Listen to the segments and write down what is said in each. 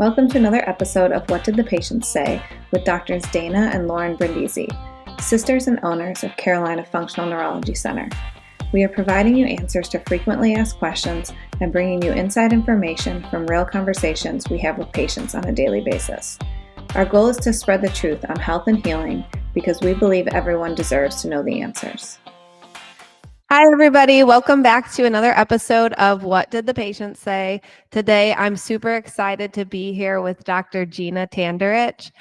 Welcome to another episode of What Did the Patient Say with Doctors Dana and Lauren Brindisi, sisters and owners of Carolina Functional Neurology Center. We are providing you answers to frequently asked questions and bringing you inside information from real conversations we have with patients on a daily basis. Our goal is to spread the truth on health and healing because we believe everyone deserves to know the answers. Hi, everybody. Welcome back to another episode of What Did the Patient Say? Today, I'm super excited to be here with Dr. Gina Tanderich.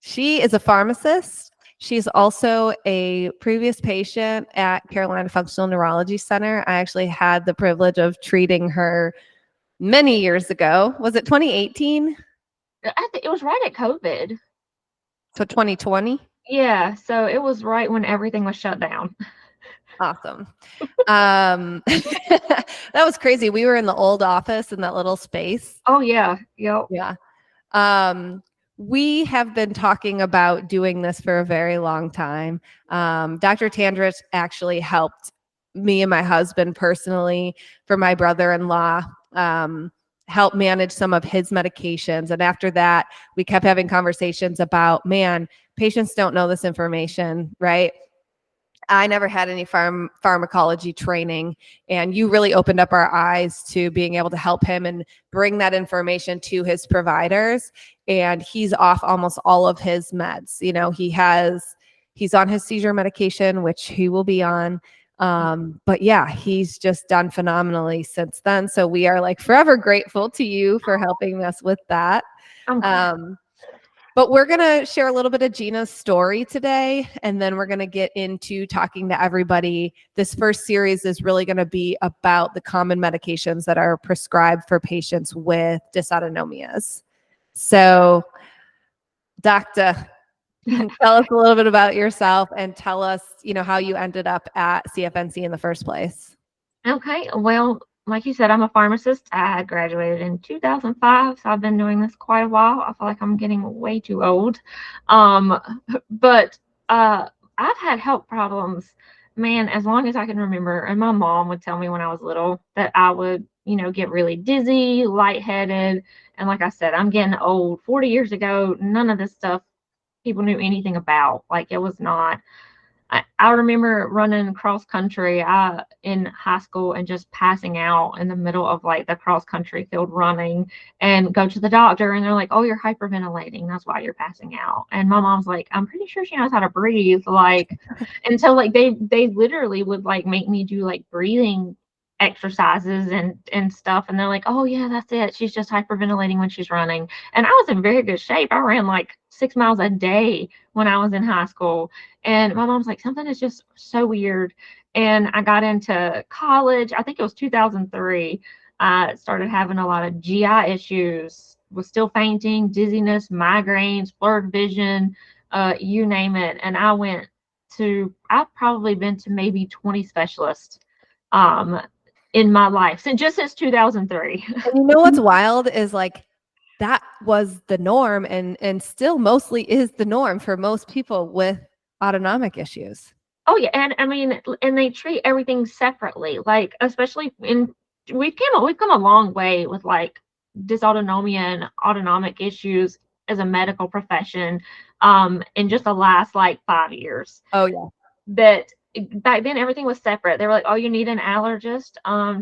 She is a pharmacist. She's also a previous patient at Carolina Functional Neurology Center. I actually had the privilege of treating her many years ago. Was it 2018? I think it was right at COVID. So 2020? Yeah, so it was right when everything was shut down. Awesome. That was crazy. We were in the old office in that little space. Oh, yeah. Yep. Yeah. We have been talking about doing this for a very long time. Dr. Tanderich actually helped me and my husband personally for my brother-in-law, help manage some of his medications. And after that, we kept having conversations about, man, patients don't know this information, right? I never had any pharmacology training, and you really opened up our eyes to being able to help him and bring that information to his providers. And he's off almost all of his meds. You know, he's on his seizure medication, which he will be on. But yeah, he's just done phenomenally since then. So we are like forever grateful to you for helping us with that. But we're going to share a little bit of Gina's story today, and then we're going to get into talking to everybody. This first series is really going to be about the common medications that are prescribed for patients with dysautonomias. So, Doctor, tell us a little bit about yourself and tell us, how you ended up at CFNC in the first place. Okay. Well, like you said, I'm a pharmacist. I graduated in 2005, so I've been doing this quite a while. I feel like I'm getting way too old. But I've had health problems, man, as long as I can remember. And my mom would tell me when I was little that I would, get really dizzy, lightheaded. And like I said, I'm getting old. 40 years ago, none of this stuff people knew anything about. Like, it was not. I remember running cross country in high school and just passing out in the middle of like the cross country field running, and go to the doctor and they're like, "Oh, you're hyperventilating. That's why you're passing out." And my mom's like, "I'm pretty sure she knows how to breathe." Like, and so like they literally would like make me do like breathing exercises and stuff, and they're like, "Oh yeah, that's it. She's just hyperventilating when she's running." And I was in very good shape. I ran like 6 miles a day when I was in high school. And my mom's like, something is just so weird. And I got into college. I think it was 2003. I started having a lot of GI issues, was still fainting, dizziness, migraines, blurred vision, you name it. And I've probably been to maybe 20 specialists in my life since 2003. And you know what's wild is like, that was the norm and still mostly is the norm for most people with autonomic issues. Oh yeah, and I mean, and they treat everything separately. Like, especially we've come a long way with like dysautonomia and autonomic issues as a medical profession in just the last like 5 years. Oh yeah. That back then everything was separate. They were like, "Oh, you need an allergist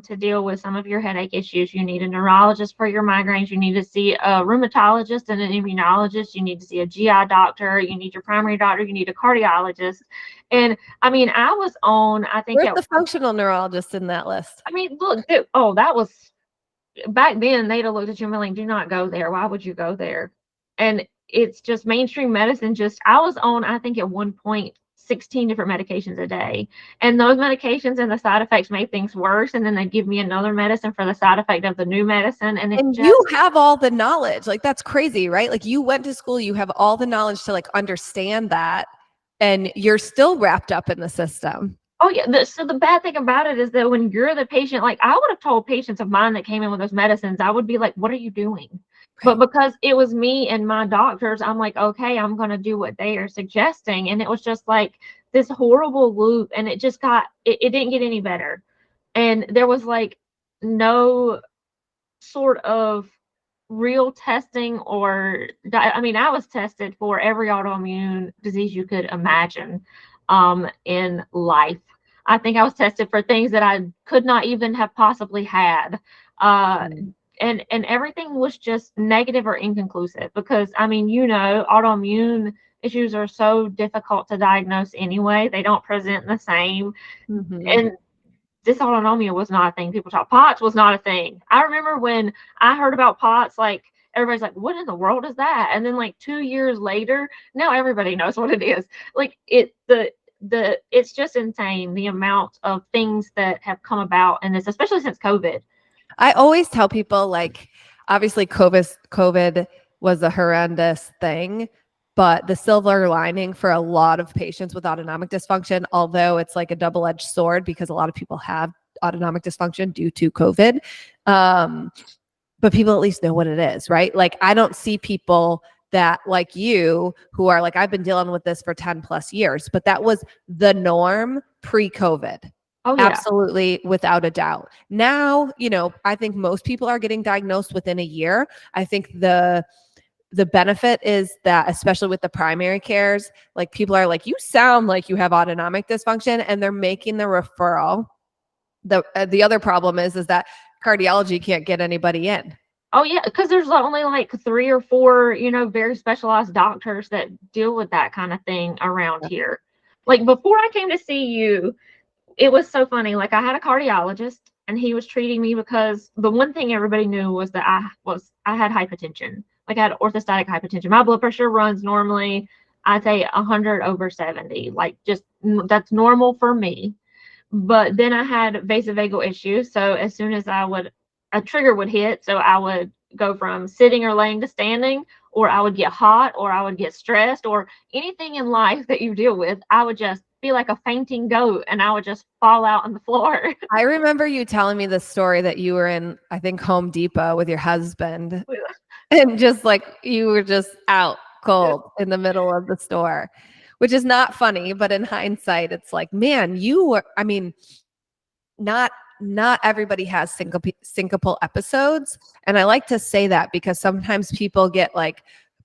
to deal with some of your headache issues. You need a neurologist for your migraines. You need to see a rheumatologist and an immunologist. You need to see a GI doctor. You need your primary doctor. You need a cardiologist." And I mean, I was on, I think, where's the functional neurologist in that list? I mean, look, that was back then. They'd have looked at you and been like, "Do not go there. Why would you go there?" And it's just mainstream medicine. I was on, I think, at one point 16 different medications a day, and those medications and the side effects made things worse, and then they give me another medicine for the side effect of the new medicine, and you have all the knowledge. Like, that's crazy, right? Like, you went to school, you have all the knowledge to like understand that, and you're still wrapped up in the system. Oh yeah. So the bad thing about it is that when you're the patient, like I would have told patients of mine that came in with those medicines, I would be like, "What are you doing?" But because it was me and my doctors, I'm like, "Okay, I'm going to do what they are suggesting." And it was just like this horrible loop, and it didn't get any better. And there was like no sort of real testing I mean, I was tested for every autoimmune disease you could imagine in life. I think I was tested for things that I could not even have possibly had. Uh, and everything was just negative or inconclusive because, I mean, autoimmune issues are so difficult to diagnose anyway. They don't present the same. And dysautonomia was not a thing people talk. POTS was not a thing. I remember when I heard about POTS, like everybody's like, "What in the world is that?" And then like 2 years later, now everybody knows what it is. Like it's just insane the amount of things that have come about, and this especially since COVID. I always tell people, like, obviously COVID was a horrendous thing, but the silver lining for a lot of patients with autonomic dysfunction, although it's like a double-edged sword because a lot of people have autonomic dysfunction due to COVID, but people at least know what it is, right? Like, I don't see people that, like you, who are like, I've been dealing with this for 10 plus years, but that was the norm pre-COVID. Oh yeah. Absolutely, without a doubt. Now, I think most people are getting diagnosed within a year. I think the benefit is that, especially with the primary cares, like, people are like, you sound like you have autonomic dysfunction, and they're making the referral. The other problem is that cardiology can't get anybody in. Oh yeah, because there's only like 3 or 4, very specialized doctors that deal with that kind of thing around here. Like before I came to see you, it was so funny. Like I had a cardiologist and he was treating me because the one thing everybody knew was that I had hypertension. Like I had orthostatic hypertension. My blood pressure runs normally, I'd say 100/70. Like just that's normal for me. But then I had vasovagal issues. So as soon as a trigger would hit, so I would go from sitting or laying to standing, or I would get hot, or I would get stressed, or anything in life that you deal with, I would just be like a fainting goat and I would just fall out on the floor. I remember you telling me the story that you were in, I think, Home Depot with your husband, and just like you were just out cold in the middle of the store, which is not funny, but in hindsight, it's like, man, I mean, not everybody has syncopal episodes. And I like to say that because sometimes people get like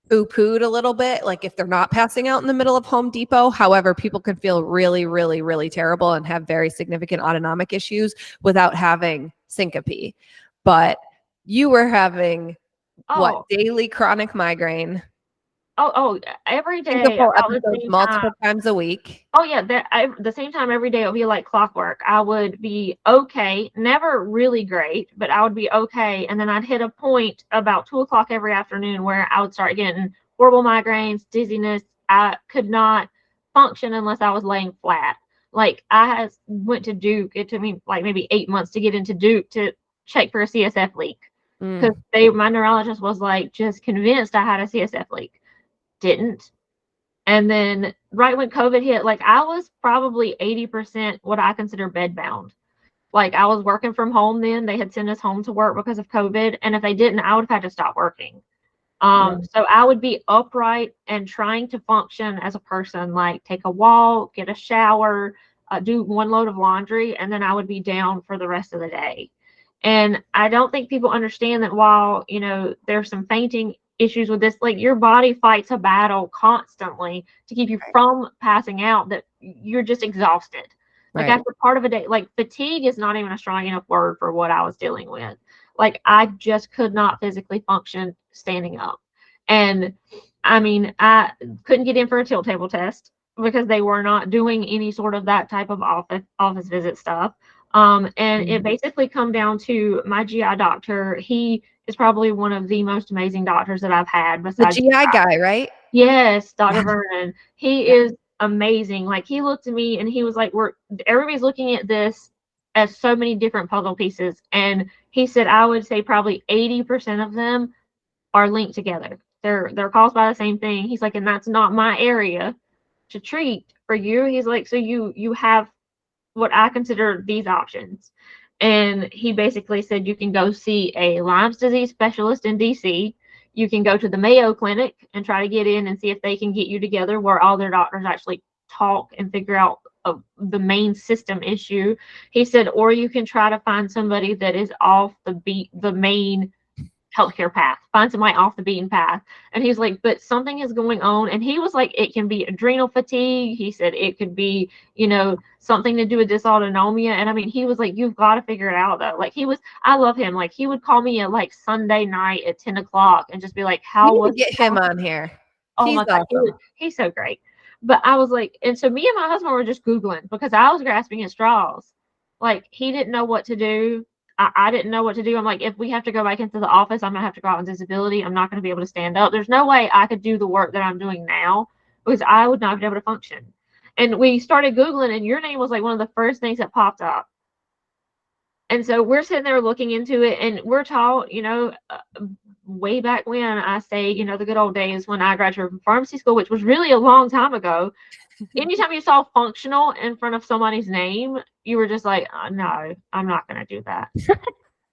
poo-pooed a little bit, like if they're not passing out in the middle of Home Depot. However, people can feel really, really, really terrible and have very significant autonomic issues without having syncope. But you were having daily chronic migraine? Every day. Syncopal episodes multiple times a week. Oh yeah, the same time every day. It would be like clockwork. I would be okay, never really great, but I would be okay. And then I'd hit a point about 2 o'clock every afternoon where I would start getting horrible migraines, dizziness. I could not function unless I was laying flat. Like I went to Duke. It took me like maybe 8 months to get into Duke to check for a CSF leak because my neurologist was like just convinced I had a CSF leak. Didn't. And then right when COVID hit, like I was probably 80% what I consider bedbound. Like I was working from home then. They had sent us home to work because of COVID. And if they didn't, I would have had to stop working. So I would be upright and trying to function as a person, like take a walk, get a shower, do one load of laundry, and then I would be down for the rest of the day. And I don't think people understand that while, there's some fainting issues with this, like your body fights a battle constantly to keep you from passing out, that you're just exhausted. Like after part of a day, like fatigue is not even a strong enough word for what I was dealing with. Like I just could not physically function standing up. And I mean, I couldn't get in for a tilt table test because they were not doing any sort of that type of office visit stuff. And it basically come down to my GI doctor. He is probably one of the most amazing doctors that I've had. Besides the GI guy, right? Yes, Dr. Vernon. He is amazing. Like he looked at me and he was like, everybody's looking at this as so many different puzzle pieces. And he said, I would say probably 80% of them are linked together. They're caused by the same thing. He's like, and that's not my area to treat for you. He's like, so you have what I consider these options. And he basically said you can go see a Lyme's disease specialist in DC. You can go to the Mayo Clinic and try to get in and see if they can get you together where all their doctors actually talk and figure out the main system issue. He said, or you can try to find somebody that is off the main healthcare path, find somebody off the beaten path. And he's like, but something is going on. And he was like, it can be adrenal fatigue. He said it could be, something to do with dysautonomia. And I mean, he was like, you've got to figure it out though. Like I love him. Like he would call me at like Sunday night at 10 o'clock and just be like, how was get him on here? Oh my God, he's so great. But I was like, and so me and my husband were just Googling because I was grasping at straws. Like he didn't know what to do. I didn't know what to do. I'm like, if we have to go back into the office, I'm going to have to go out on disability. I'm not going to be able to stand up. There's no way I could do the work that I'm doing now because I would not be able to function. And we started Googling and your name was like one of the first things that popped up. And so we're sitting there looking into it and we're taught, way back when I say, the good old days when I graduated from pharmacy school, which was really a long time ago. Anytime you saw functional in front of somebody's name, you were just like, oh, no, I'm not going to do that.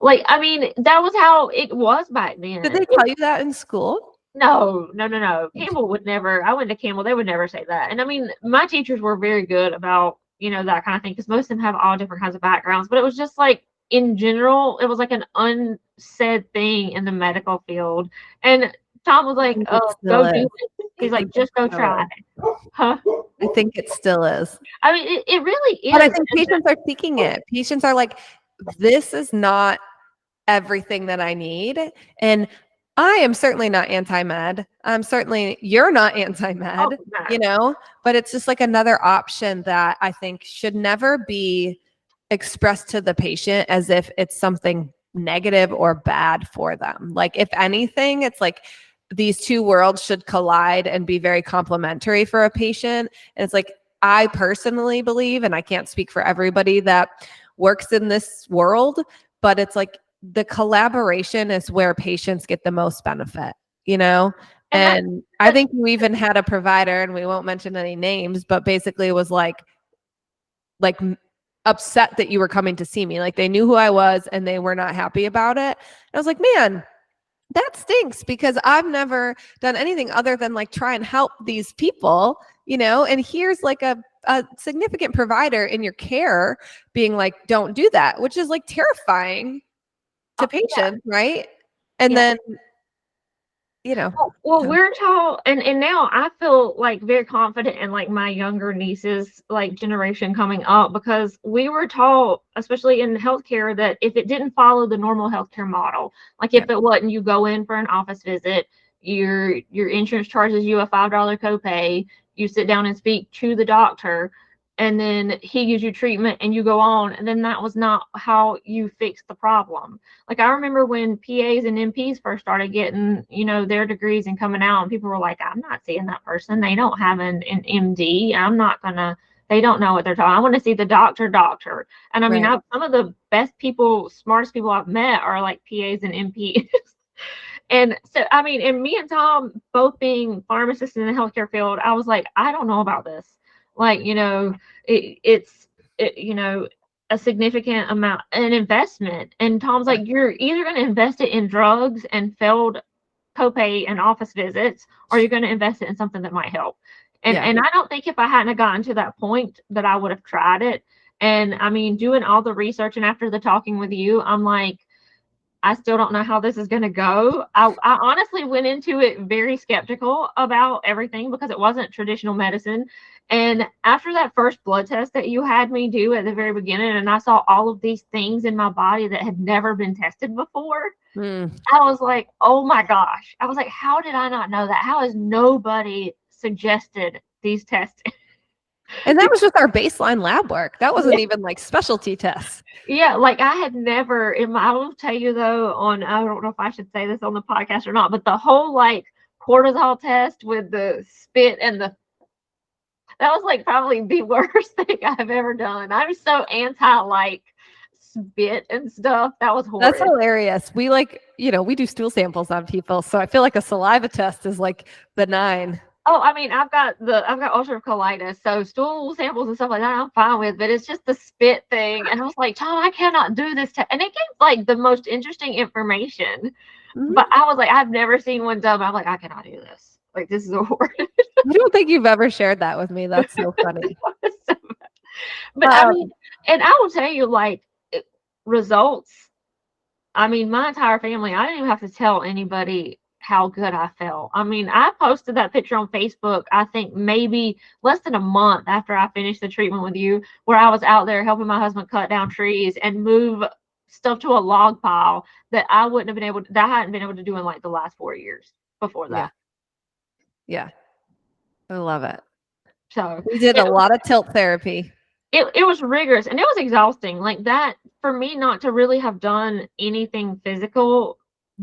Like, I mean, that was how it was back then. Did they tell you that in school? No. Campbell would never, I went to Campbell, they would never say that. And I mean, my teachers were very good about, that kind of thing, because most of them have all different kinds of backgrounds, but it was just like, in general, it was like an unsaid thing in the medical field. And Tom was like, oh, go do it. He's like, just go try it. Huh? I think it still is. I mean, it really is. But I think patients are seeking it. Patients are like, this is not everything that I need. And I am certainly not anti-med. You're not anti-med, no. but it's just like another option that I think should never be expressed to the patient as if it's something negative or bad for them. Like if anything, it's like these two worlds should collide and be very complementary for a patient. And it's like, I personally believe, and I can't speak for everybody that works in this world, but it's like the collaboration is where patients get the most benefit, And I think you even had a provider, and we won't mention any names, but basically it was like upset that you were coming to see me. Like they knew who I was and they were not happy about it. And I was like, man, that stinks because I've never done anything other than like try and help these people, and here's like a significant provider in your care being like, don't do that, which is like terrifying to patients. Yeah. Right. And then, well, we're taught, and now I feel like very confident in like my younger nieces, like generation coming up, because we were taught, especially in healthcare, that if it didn't follow the normal healthcare model, like if it wasn't, you go in for an office visit, your insurance charges you a $5 copay, you sit down and speak to the doctor, and then he gives you treatment and you go on, and then that was not how you fix the problem. Like I remember when PAs and NPs first started getting, their degrees and coming out, and people were like, I'm not seeing that person. They don't have an MD. They don't know what they're talking. I want to see the doctor. And I mean, right. Some of the best people, smartest people I've met are like PAs and NPs. And so, I mean, and me and Tom both being pharmacists in the healthcare field, I was like, I don't know about this. Like, it's a significant amount, an investment. And Tom's like, you're either going to invest it in drugs and failed copay and office visits, or you're going to invest it in something that might help. And I don't think if I hadn't gotten to that point that I would have tried it. And I mean, doing all the research and after the talking with you, I'm like, I still don't know how this is going to go. I honestly went into it very skeptical about everything because it wasn't traditional medicine. And after that first blood test that you had me do at the very beginning, and I saw all of these things in my body that had never been tested before, I was like, oh my gosh. I was like, how did I not know that? How has nobody suggested these tests? And that was just our baseline lab work. That wasn't even like specialty tests. Yeah, like I had never, I will tell you though, I don't know if I should say this on the podcast or not, but the whole like cortisol test with the spit and that was like probably the worst thing I've ever done. I'm so anti like spit and stuff. That was horrible. That's hilarious. We we do stool samples on people. So I feel like a saliva test is like benign. Oh, I mean, I've got ulcerative colitis, so stool samples and stuff like that I'm fine with, but it's just the spit thing. And I was like, Tom, I cannot do this. And it gave like the most interesting information, but I was like, I've never seen one done. I'm like, I cannot do this. Like, this is horrible. I don't think you've ever shared that with me. That's so funny. But I mean, and I will tell you, like, results I mean, my entire family, I didn't even have to tell anybody how good I felt. I mean, I posted that picture on Facebook, I think maybe less than a month after I finished the treatment with you, where I was out there helping my husband cut down trees and move stuff to a log pile that I wouldn't have been able to, that I hadn't been able to do in like the last 4 years before Yeah. that. Yeah. I love it. So We did a lot of tilt therapy. it was rigorous and it was exhausting. Like that, for me not to really have done anything physical,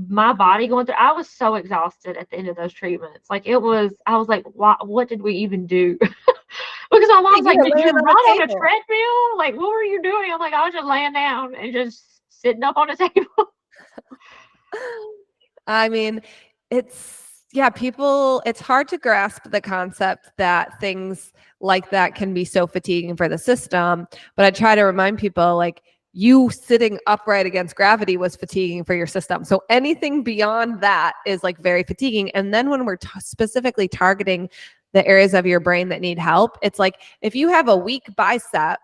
my body going through, I was so exhausted at the end of those treatments. Like I was like, what did we even do? Because my mom's You like, were did you laying run on the on a table. treadmill? Like, what were you doing? I'm like, I was just laying down and just sitting up on the table. I mean, it's hard to grasp the concept that things like that can be so fatiguing for the system. But I try to remind people, like, you sitting upright against gravity was fatiguing for your system. So anything beyond that is like very fatiguing. And then when we're specifically targeting the areas of your brain that need help, it's like if you have a weak bicep,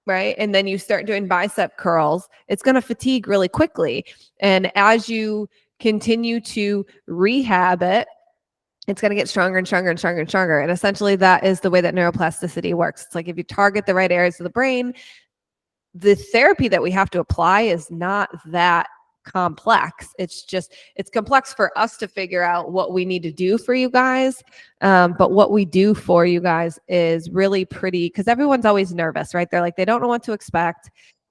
right? And then you start doing bicep curls, it's going to fatigue really quickly. And as you continue to rehab it, it's going to get stronger and stronger and stronger and stronger. And essentially that is the way that neuroplasticity works. It's like if you target the right areas of the brain, the therapy that we have to apply is not that complex. It's complex for us to figure out what we need to do for you guys. But what we do for you guys is really pretty, because everyone's always nervous, right? They're like, they don't know what to expect.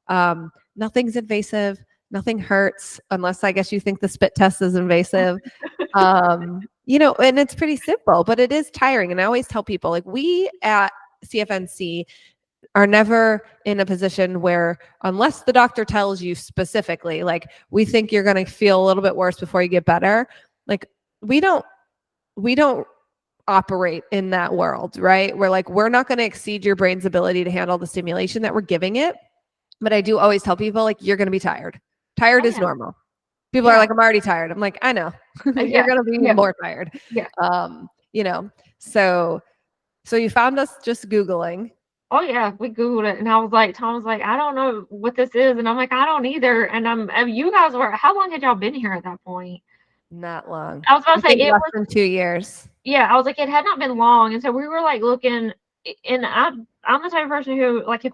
Nothing's invasive. Nothing hurts unless I guess you think the spit test is invasive. And it's pretty simple, but it is tiring. And I always tell people, like, we at CFNC are never in a position where, unless the doctor tells you specifically, like, we think you're going to feel a little bit worse before you get better, like, we don't operate in that world, right? We're like, we're not going to exceed your brain's ability to handle the stimulation that we're giving it. But I do always tell people, like, you're going to be tired. Tired is normal. People are like, I'm already tired. I'm like, I know. You're going to be more tired. Yeah. So you found us just Googling. Oh yeah, we Googled it, and Tom was like, I don't know what this is, and I'm like, I don't either. And you guys how long had y'all been here at that point? Not long. I was about to say it less was than 2 years. Yeah, I was like, it had not been long, and so we were like looking, and I'm the type of person who, like,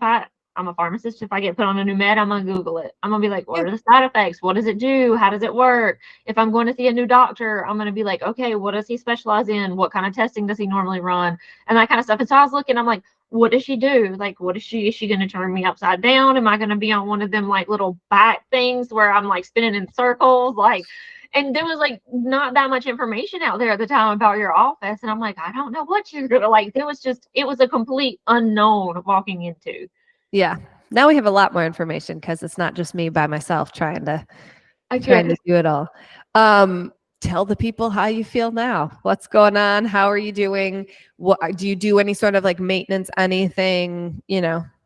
I'm a pharmacist. If I get put on a new med, I'm gonna Google it. I'm gonna be like, what are the side effects? What does it do? How does it work? If I'm going to see a new doctor, I'm gonna be like, okay, what does he specialize in? What kind of testing does he normally run? And that kind of stuff. And so I was looking, I'm like, what does she do? Like, is she gonna turn me upside down? Am I gonna be on one of them like little back things where I'm like spinning in circles? Like, and there was like not that much information out there at the time about your office. And I'm like, I don't know what you're gonna like. It was a complete unknown walking into. Yeah. Now we have a lot more information because it's not just me by myself trying to do it all. Tell the people how you feel now. What's going on? How are you doing? What do you do? Any sort of like maintenance, anything?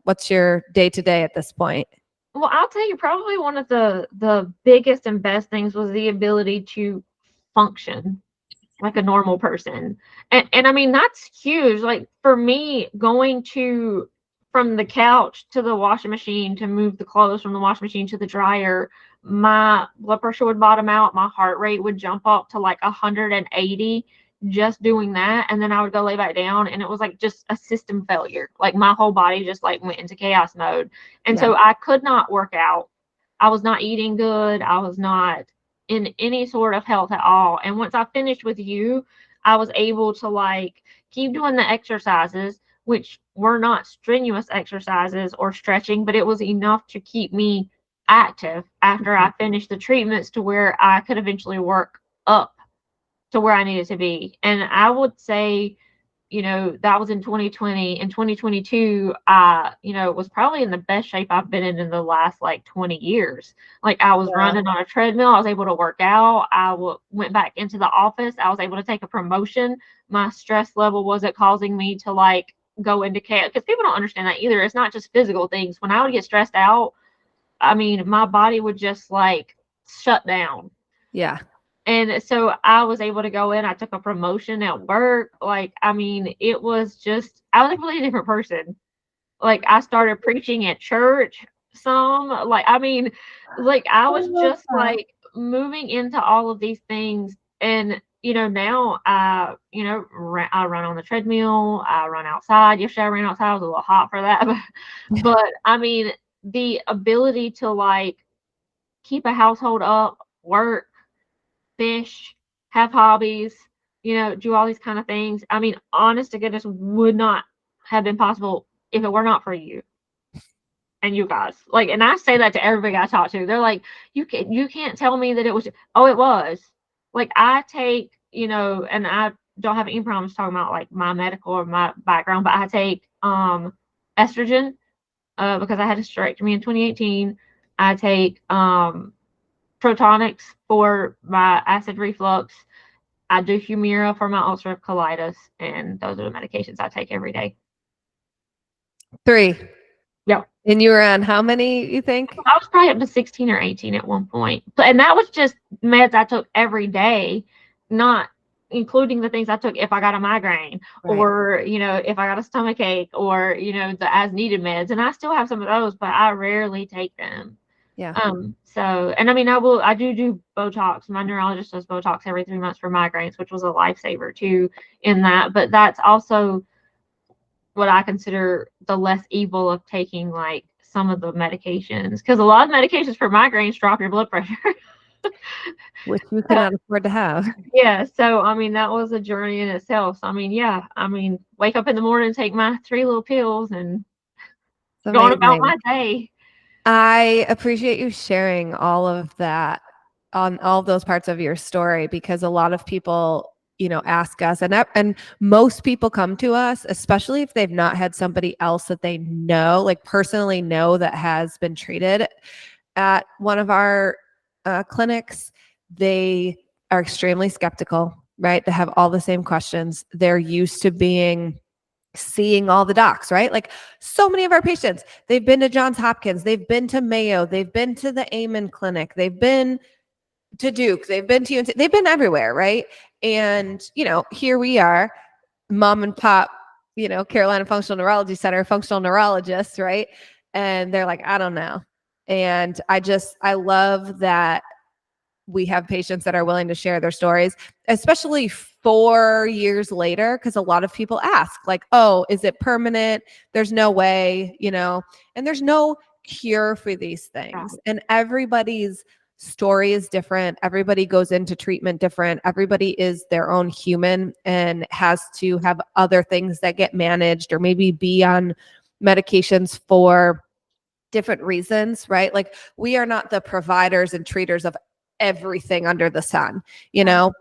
What's your day to day at this point? Well, I'll tell you, probably one of the biggest and best things was the ability to function like a normal person. And I mean, that's huge. Like for me, going from the couch to the washing machine to move the clothes from the washing machine to the dryer, my blood pressure would bottom out. My heart rate would jump up to like 180 just doing that. And then I would go lay back down, and it was like just a system failure. Like my whole body just like went into chaos mode. And so I could not work out. I was not eating good. I was not in any sort of health at all. And once I finished with you, I was able to like keep doing the exercises, which were not strenuous exercises or stretching, but it was enough to keep me active after I finished the treatments to where I could eventually work up to where I needed to be. And I would say, that was in 2020. In 2022, I, was probably in the best shape I've been in the last like 20 years. Like I was running on a treadmill. I was able to work out. Went back into the office. I was able to take a promotion. My stress level wasn't causing me to like go into chaos, because people don't understand that either. It's not just physical things. When I would get stressed out, I mean, my body would just like shut down. Yeah. And so I was able to go in. I took a promotion at work. Like, I mean, I was a completely different person. Like, I started preaching at church. some. Like, I mean, like I was love just that. like moving into all of these things. And, now I, I run on the treadmill, I run outside. Yesterday I ran outside, it was a little hot for that. But I mean, the ability to like keep a household up, work, fish, have hobbies, do all these kind of things. I mean, honest to goodness, would not have been possible if it were not for you and you guys. Like, and I say that to everybody I talk to. They're like, you can't tell me that it was. Oh, it was. Like, I take, and I don't have any problems talking about like my medical or my background, but I take estrogen because I had a hysterectomy in 2018. I take protonics for my acid reflux. I do Humira for my ulcerative colitis, and those are the medications I take every day. 3. Yep. And you were on how many, you think? I was probably up to 16 or 18 at one point. And that was just meds I took every day, not including the things I took if I got a migraine or, if I got a stomach ache or, the as needed meds. And I still have some of those, but I rarely take them. Yeah. So, and I mean, I do Botox. My neurologist does Botox every 3 months for migraines, which was a lifesaver too in that. But that's also what I consider the less evil of taking like some of the medications, because a lot of medications for migraines drop your blood pressure. Which you cannot afford to have. Yeah. So, I mean, that was a journey in itself. So, I mean, yeah, wake up in the morning, take my 3 little pills and go on about my day. I appreciate you sharing all of that on all those parts of your story, because a lot of people, ask us, and most people come to us, especially if they've not had somebody else that they know, like personally know, that has been treated at one of our clinics. They are extremely skeptical, right? They have all the same questions. They're used to seeing all the docs, right? Like so many of our patients, they've been to Johns Hopkins, they've been to Mayo, they've been to the Amen Clinic, they've been to Duke, they've been to UNC, they've been everywhere, right? And, here we are, mom and pop, Carolina Functional Neurology Center, functional neurologists, right? And they're like, I don't know. And I love that we have patients that are willing to share their stories, especially 4 years later, because a lot of people ask like, oh, is it permanent? There's no way, and there's no cure for these things. And everybody's story is different. Everybody goes into treatment different. Everybody is their own human and has to have other things that get managed or maybe be on medications for different reasons, right? Like we are not the providers and treaters of everything under the sun,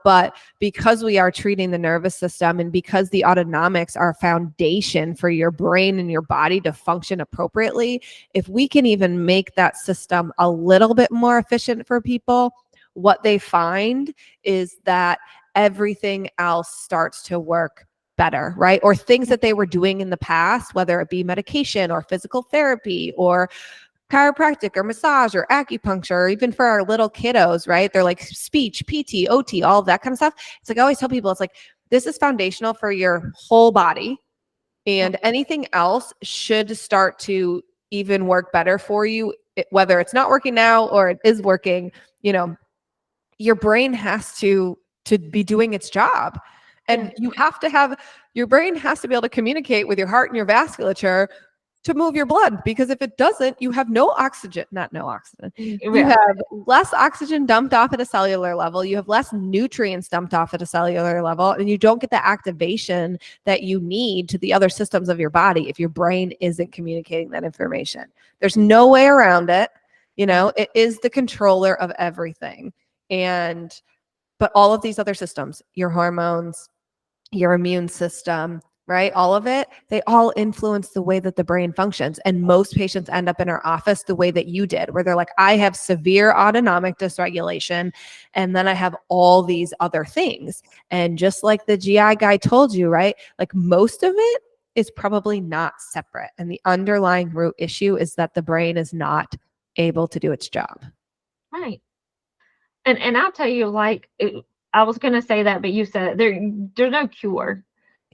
but because we are treating the nervous system and because the autonomics are a foundation for your brain and your body to function appropriately, if we can even make that system a little bit more efficient for people, what they find is that everything else starts to work better, right? Or things that they were doing in the past, whether it be medication or physical therapy or chiropractic or massage or acupuncture, or even for our little kiddos, right? They're like speech, PT, OT, all of that kind of stuff. It's like I always tell people, it's like, this is foundational for your whole body, and anything else should start to even work better for you, whether it's not working now or it is working. Your brain has to be doing its job. And you have to have, your brain has to be able to communicate with your heart and your vasculature to move your blood, because if it doesn't, you have no oxygen, you have less oxygen dumped off at a cellular level, you have less nutrients dumped off at a cellular level, and you don't get the activation that you need to the other systems of your body if your brain isn't communicating that information. There's no way around it. It is the controller of everything. But all of these other systems, your hormones, your immune system, right? All of it, they all influence the way that the brain functions. And most patients end up in our office the way that you did, where they're like, I have severe autonomic dysregulation, and then I have all these other things. And just like the GI guy told you, right? Like most of it is probably not separate. And the underlying root issue is that the brain is not able to do its job. Right. And I'll tell you, like, I was going to say that, but you said there's no cure.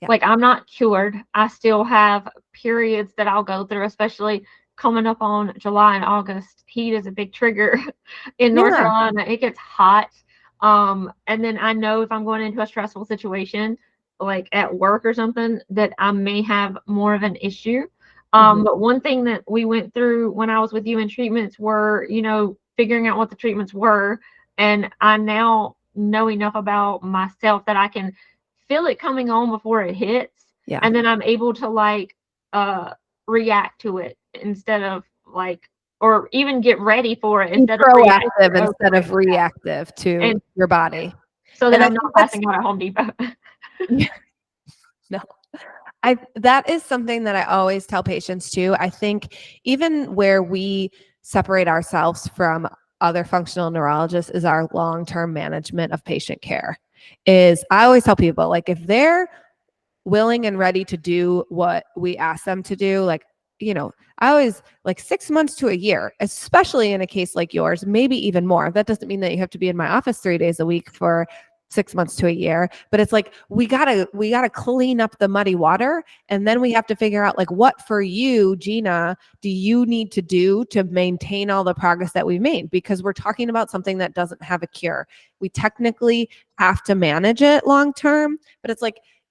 Yeah. Like, I'm not cured. I still have periods that I'll go through, especially coming up on July and August, heat is a big trigger in North Yeah. Carolina. It gets hot. And then I know if I'm going into a stressful situation, like at work or something, that I may have more of an issue. But one thing that we went through when I was with you in treatments were, figuring out what the treatments were. And I now know enough about myself that I can feel it coming on before it hits. Yeah. And then I'm able to react to it instead of or even get ready for it Be instead of proactive instead of reactive to your body. So that I'm not passing out at Home Depot. No. That is something that I always tell patients too. I think even where we separate ourselves from other functional neurologists is our long-term management of patient care. I always tell people, like, if they're willing and ready to do what we ask them to do, I always 6 months to a year, especially in a case like yours, maybe even more. That doesn't mean that you have to be in my office 3 days a week for 6 months to a year, but it's like, we gotta clean up the muddy water. And then we have to figure out what for you, Gina, do you need to do to maintain all the progress that we've made? Because we're talking about something that doesn't have a cure. We technically have to manage it long-term, but it's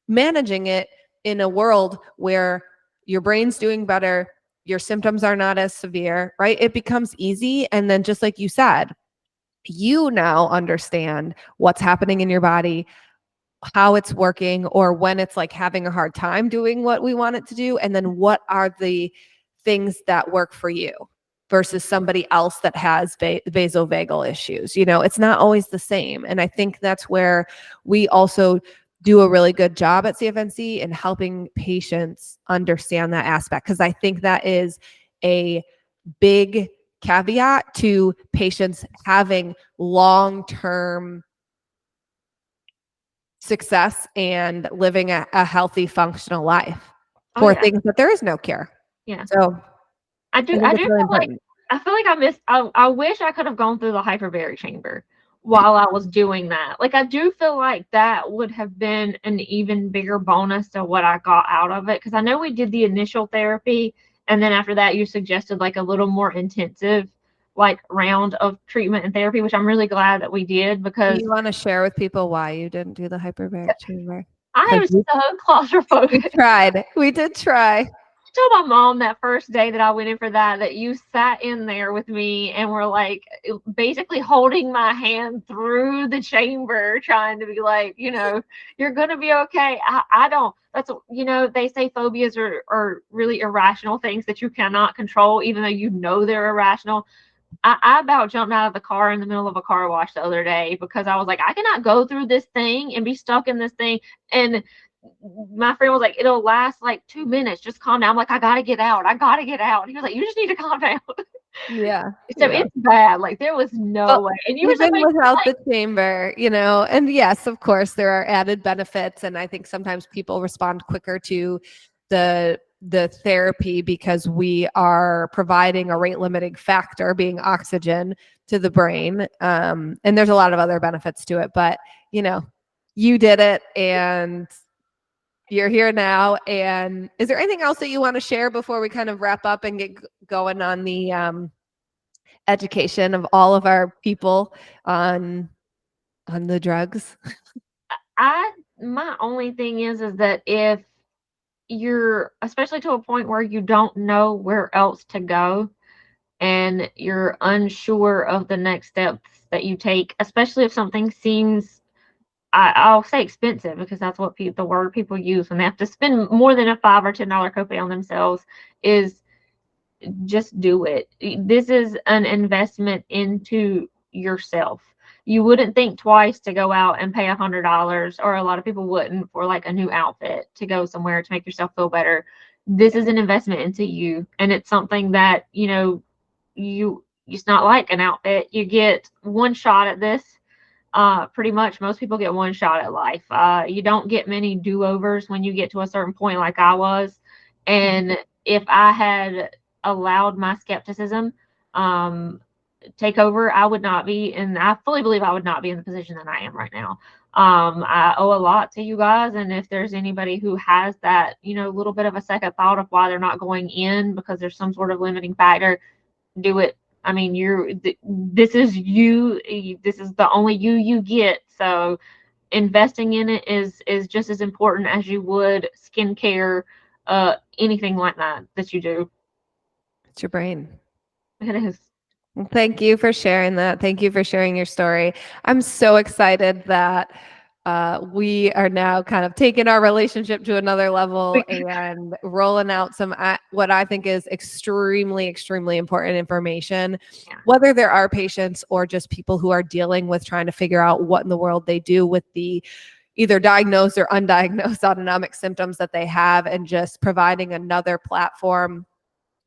managing it in a world where your brain's doing better, your symptoms are not as severe, right? It becomes easy. And then just like you said, you now understand what's happening in your body, how it's working, or when it's having a hard time doing what we want it to do. And then what are the things that work for you versus somebody else that has vasovagal issues. It's not always the same. And I think that's where we also do a really good job at CFNC in helping patients understand that aspect. Because I think that is a big caveat to patients having long-term success and living a healthy, functional life for things that there is no cure. Yeah. So I do really feel important. I wish I could have gone through the hyperbaric chamber while I was doing that. I do feel like that would have been an even bigger bonus to what I got out of it. Cause I know we did the initial therapy, and then after that you suggested a little more intensive round of treatment and therapy, which I'm really glad that we did, because Do you want to share with people why you didn't do the hyperbaric chamber? I am so claustrophobic. We did try. I told my mom that first day that I went in for that you sat in there with me and were basically holding my hand through the chamber, trying to be you're going to be okay. I don't, they say phobias are really irrational things that you cannot control, even though they're irrational. I about jumped out of the car in the middle of a car wash the other day because I was I cannot go through this thing and be stuck in this thing. And my friend was it'll last 2 minutes. Just calm down. I'm I gotta get out. I gotta get out. And he was you just need to calm down. Yeah. So it's bad. There was no way. And you were even without the chamber, and yes, of course, there are added benefits. And I think sometimes people respond quicker to the therapy because we are providing a rate limiting factor, being oxygen, to the brain. And there's a lot of other benefits to it, but you did it and you're here now. And is there anything else that you want to share before we kind of wrap up and get going on the education of all of our people on the drugs? My only thing is that if you're, especially to a point where you don't know where else to go and you're unsure of the next steps that you take, especially if something seems, I'll say expensive, because that's what the word people use when they have to spend more than a $5 or $10 copay on themselves, is just do it. This is an investment into yourself. You wouldn't think twice to go out and pay $100, or a lot of people wouldn't, for a new outfit to go somewhere to make yourself feel better. This is an investment into you, and it's something that it's not like an outfit. You get one shot at this. Pretty much most people get one shot at life. You don't get many do-overs when you get to a certain point, like I was. And if I had allowed my skepticism take over, I would not be, and I fully believe I would not be in the position that I am right now. I owe a lot to you guys. And if there's anybody who has that, little bit of a second thought of why they're not going in because there's some sort of limiting factor, do it. I mean, this is you. This is the only you get. So investing in it is just as important as you would skincare, anything like that you do. It's your brain. It is. Thank you for sharing that. Thank you for sharing your story. I'm so excited that we are now kind of taking our relationship to another level and rolling out some what I think is extremely, extremely important information, whether there are patients or just people who are dealing with trying to figure out what in the world they do with the either diagnosed or undiagnosed autonomic symptoms that they have, and just providing another platform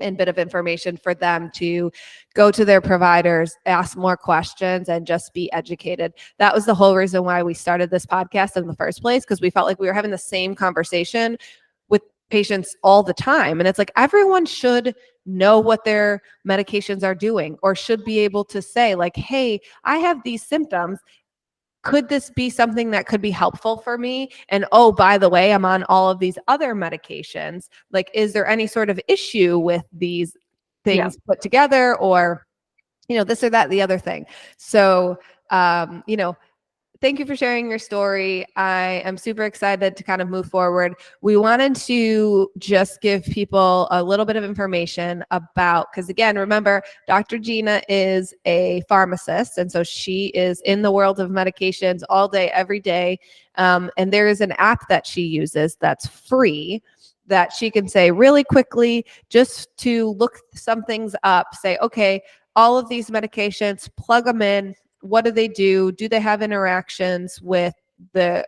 and bit of information for them to go to their providers, ask more questions, and just be educated. That was the whole reason why we started this podcast in the first place, because we felt like we were having the same conversation with patients all the time. And it's like, everyone should know what their medications are doing, or should be able to say like, hey, I have these symptoms. Could this be something that could be helpful for me? And oh, by the way, I'm on all of these other medications. Like, is there any sort of issue with these things put together, or, this or that, the other thing? So, thank you for sharing your story. I am super excited to kind of move forward. We wanted to just give people a little bit of information about, because again, remember, Dr. Gina is a pharmacist. And so she is in the world of medications all day, every day. And there is an app that she uses that's free, that she can say really quickly, just to look some things up, say, okay, all of these medications, plug them in. What do they do? Do they have interactions with the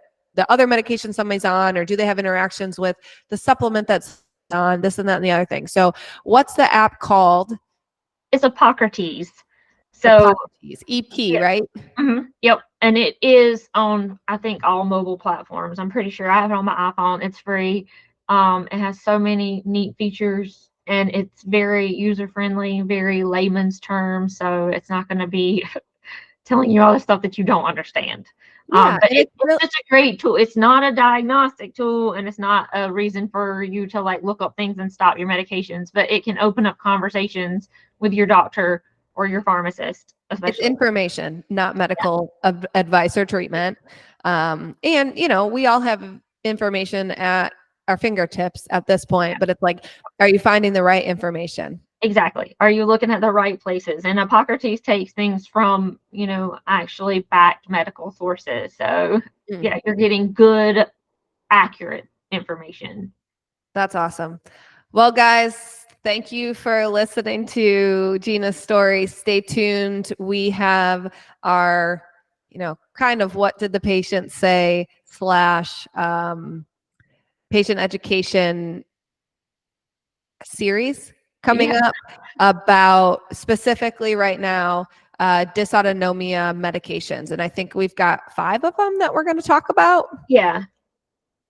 other medication somebody's on, or do they have interactions with the supplement that's on, this and that and the other thing? So what's the app called? It's Hippocrates. So EP, right? Mm-hmm. Yep. And it is on, I think, all mobile platforms. I'm pretty sure I have it on my iPhone. It's free. It has so many neat features, and it's very user-friendly, very layman's terms. So it's not going to be telling you all the stuff that you don't understand. But it's such a great tool. It's not a diagnostic tool, and it's not a reason for you to like look up things and stop your medications, but it can open up conversations with your doctor or your pharmacist. Especially. It's information, not medical advice or treatment. And, we all have information at our fingertips at this point, but it's like, are you finding the right information? Exactly. Are you looking at the right places? And Hippocrates takes things from, actually backed medical sources. So yeah, you're getting good, accurate information. That's awesome. Well, guys, thank you for listening to Gina's story. Stay tuned. We have our, kind of what did the patient say / patient education series coming up about specifically right now dysautonomia medications. And I think we've got 5 of them that we're going to talk about. Yeah.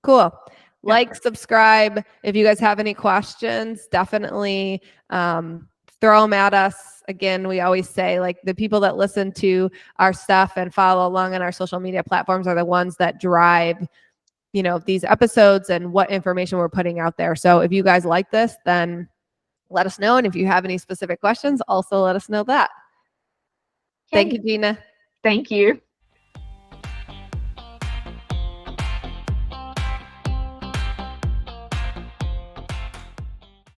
Cool. Like, subscribe. If you guys have any questions, definitely throw them at us. Again, we always say, like, the people that listen to our stuff and follow along on our social media platforms are the ones that drive, these episodes and what information we're putting out there. So if you guys like this, then let us know. And if you have any specific questions, also let us know that. Okay. Thank you, Gina. Thank you.